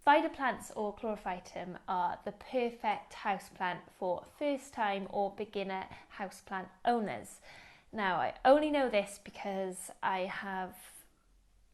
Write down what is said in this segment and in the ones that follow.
Spider plants or Chlorophytum are the perfect houseplant for first time or beginner houseplant owners. Now, I only know this because I have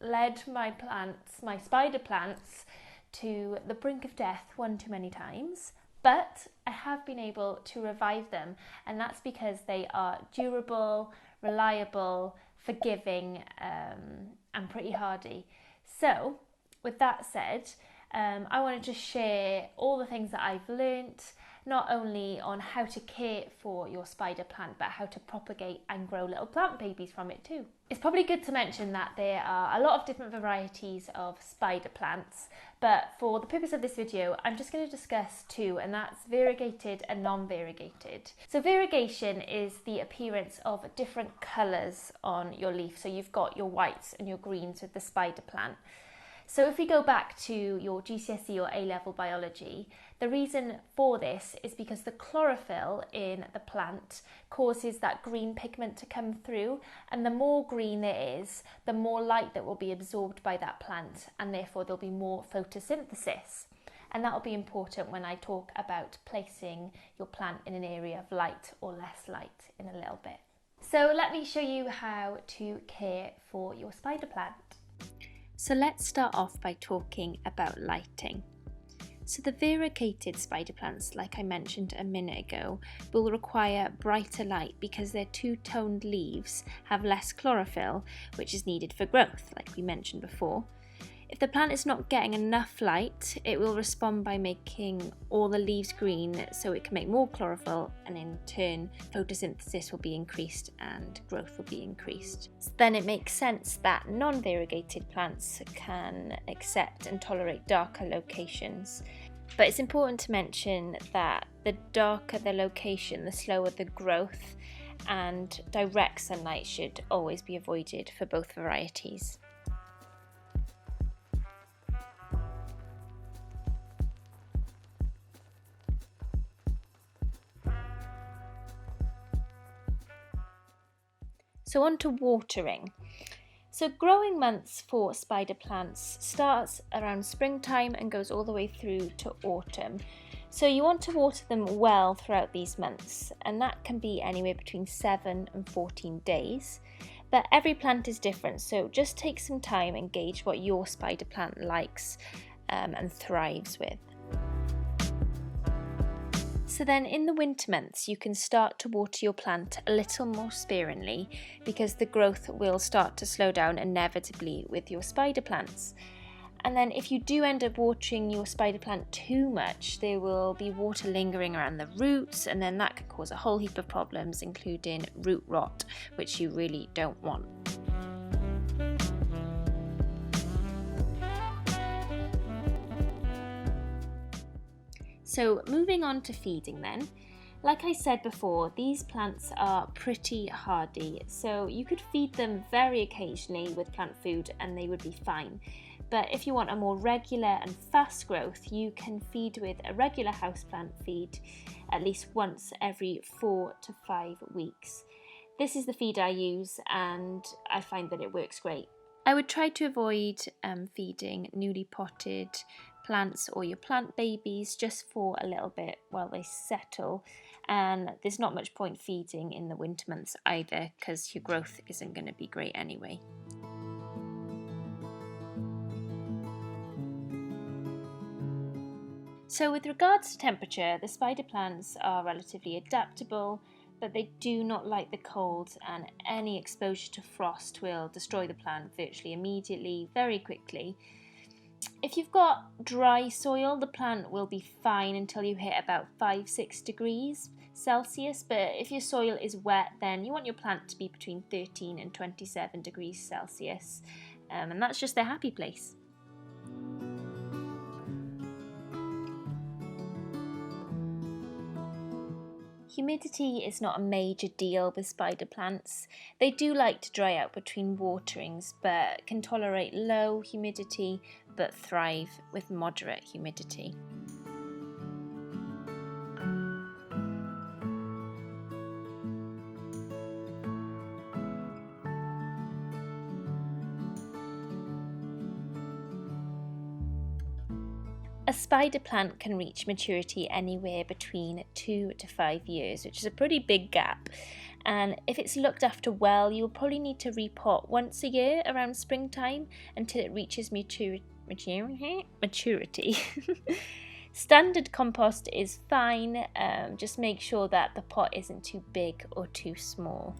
led my spider plants, to the brink of death one too many times, but I have been able to revive them, and that's because they are durable, reliable, forgiving, and pretty hardy. So, with that said, I wanted to share all the things that I've learnt, not only on how to care for your spider plant, but how to propagate and grow little plant babies from it too. It's probably good to mention that there are a lot of different varieties of spider plants, but for the purpose of this video, I'm just going to discuss two, and that's variegated and non-variegated. So variegation is the appearance of different colours on your leaf. So you've got your whites and your greens with the spider plant. So if we go back to your GCSE or A-level biology, the reason for this is because the chlorophyll in the plant causes that green pigment to come through, and the more green there is, the more light that will be absorbed by that plant, and therefore there'll be more photosynthesis. And that will be important when I talk about placing your plant in an area of light or less light in a little bit. So let me show you how to care for your spider plant. So let's start off by talking about lighting. So the variegated spider plants, like I mentioned a minute ago, will require brighter light because their two-toned leaves have less chlorophyll, which is needed for growth, like we mentioned before. If the plant is not getting enough light, it will respond by making all the leaves green so it can make more chlorophyll, and in turn photosynthesis will be increased and growth will be increased. So then it makes sense that non-variegated plants can accept and tolerate darker locations. But it's important to mention that the darker the location, the slower the growth, and direct sunlight should always be avoided for both varieties. So on to watering. So growing months for spider plants starts around springtime and goes all the way through to autumn. So you want to water them well throughout these months, and that can be anywhere between 7 and 14 days. But every plant is different, so just take some time and gauge what your spider plant likes and thrives with. So then in the winter months you can start to water your plant a little more sparingly because the growth will start to slow down inevitably with your spider plants. And then if you do end up watering your spider plant too much, there will be water lingering around the roots, and then that can cause a whole heap of problems, including root rot, which you really don't want. So moving on to feeding then. Like I said before, these plants are pretty hardy, so you could feed them very occasionally with plant food and they would be fine. But if you want a more regular and fast growth, you can feed with a regular houseplant feed at least once every 4 to 5 weeks. This is the feed I use and I find that it works great. I would try to avoid feeding newly potted plants or your plant babies just for a little bit while they settle, and there's not much point feeding in the winter months either because your growth isn't going to be great anyway. So with regards to temperature, the spider plants are relatively adaptable, but they do not like the cold, and any exposure to frost will destroy the plant virtually immediately, very quickly. If you've got dry soil, the plant will be fine until you hit about 5-6 degrees Celsius, but if your soil is wet, then you want your plant to be between 13 and 27 degrees Celsius, and that's just their happy place. Humidity is not a major deal with spider plants. They do like to dry out between waterings, but can tolerate low humidity but thrive with moderate humidity. A spider plant can reach maturity anywhere between 2 to 5 years, which is a pretty big gap. And if it's looked after well, you'll probably need to repot once a year around springtime until it reaches maturity. Standard compost is fine, just make sure that the pot isn't too big or too small.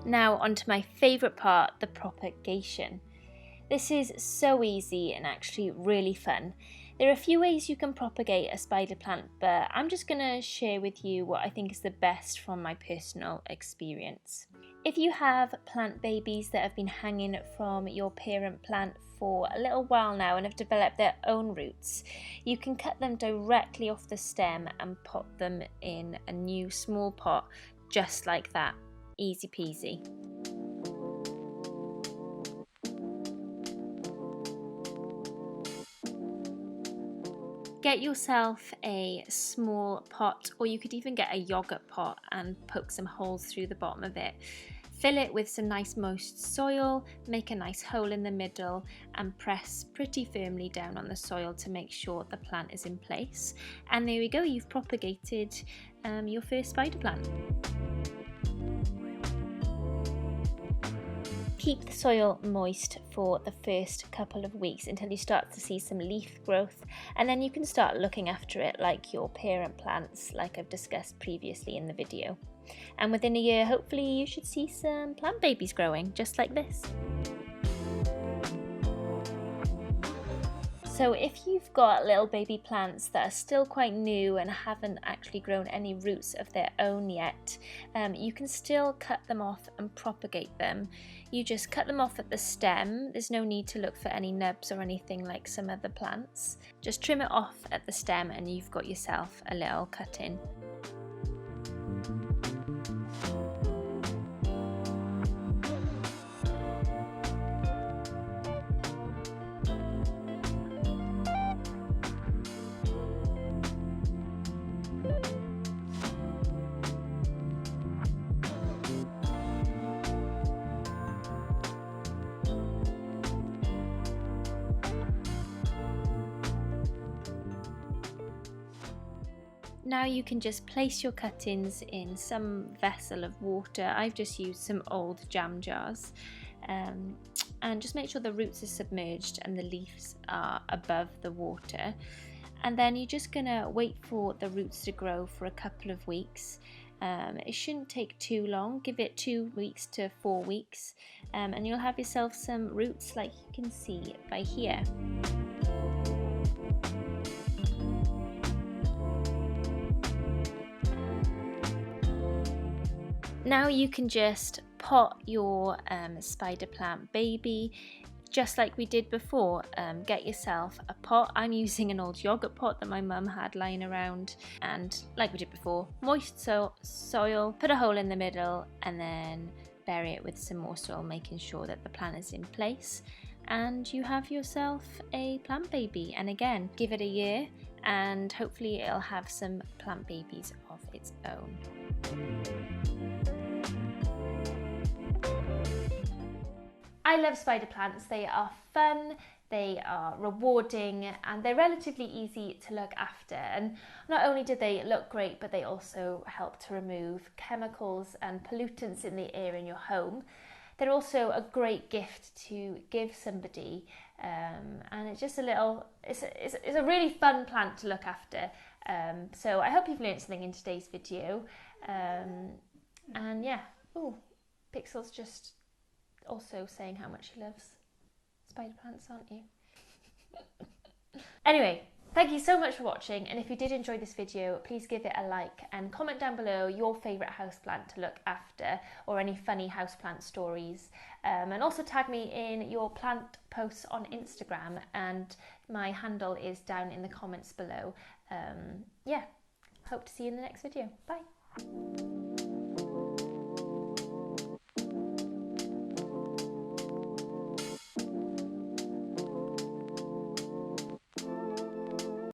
Now onto my favourite part, the propagation. This is so easy and actually really fun. There are a few ways you can propagate a spider plant, but I'm just going to share with you what I think is the best from my personal experience. If you have plant babies that have been hanging from your parent plant for a little while now and have developed their own roots, you can cut them directly off the stem and pot them in a new small pot just like that. Easy peasy. Get yourself a small pot, or you could even get a yogurt pot and poke some holes through the bottom of it. Fill it with some nice moist soil, make a nice hole in the middle and press pretty firmly down on the soil to make sure the plant is in place. And there we go, you've propagated your first spider plant. Keep the soil moist for the first couple of weeks until you start to see some leaf growth, and then you can start looking after it like your parent plants, like I've discussed previously in the video. And within a year, hopefully you should see some plant babies growing just like this. So if you've got little baby plants that are still quite new and haven't actually grown any roots of their own yet, you can still cut them off and propagate them. You just cut them off at the stem. There's no need to look for any nubs or anything like some other plants. Just trim it off at the stem and you've got yourself a little cut-in. Now you can just place your cuttings in some vessel of water. I've just used some old jam jars, and just make sure the roots are submerged and the leaves are above the water. And then you're just gonna wait for the roots to grow for a couple of weeks. It shouldn't take too long, give it 2 weeks to 4 weeks, and you'll have yourself some roots like you can see by here. Now you can just pot your spider plant baby just like we did before. Get yourself a pot. I'm using an old yogurt pot that my mum had lying around, and like we did before, moist soil, put a hole in the middle and then bury it with some more soil, making sure that the plant is in place, and you have yourself a plant baby. And again, give it a year and hopefully it'll have some plant babies of its own. I love spider plants. They are fun, they are rewarding, and they're relatively easy to look after. And not only do they look great, but they also help to remove chemicals and pollutants in the air in your home. They're also a great gift to give somebody, and it's just it's a really fun plant to look after. So I hope you've learned something in today's video. And yeah, Pixel's just also saying how much she loves spider plants, aren't you? Anyway, thank you so much for watching, and if you did enjoy this video, please give it a like and comment down below your favourite houseplant to look after or any funny houseplant stories, and also tag me in your plant posts on Instagram, and my handle is down in the comments below. Yeah, hope to see you in the next video. Bye.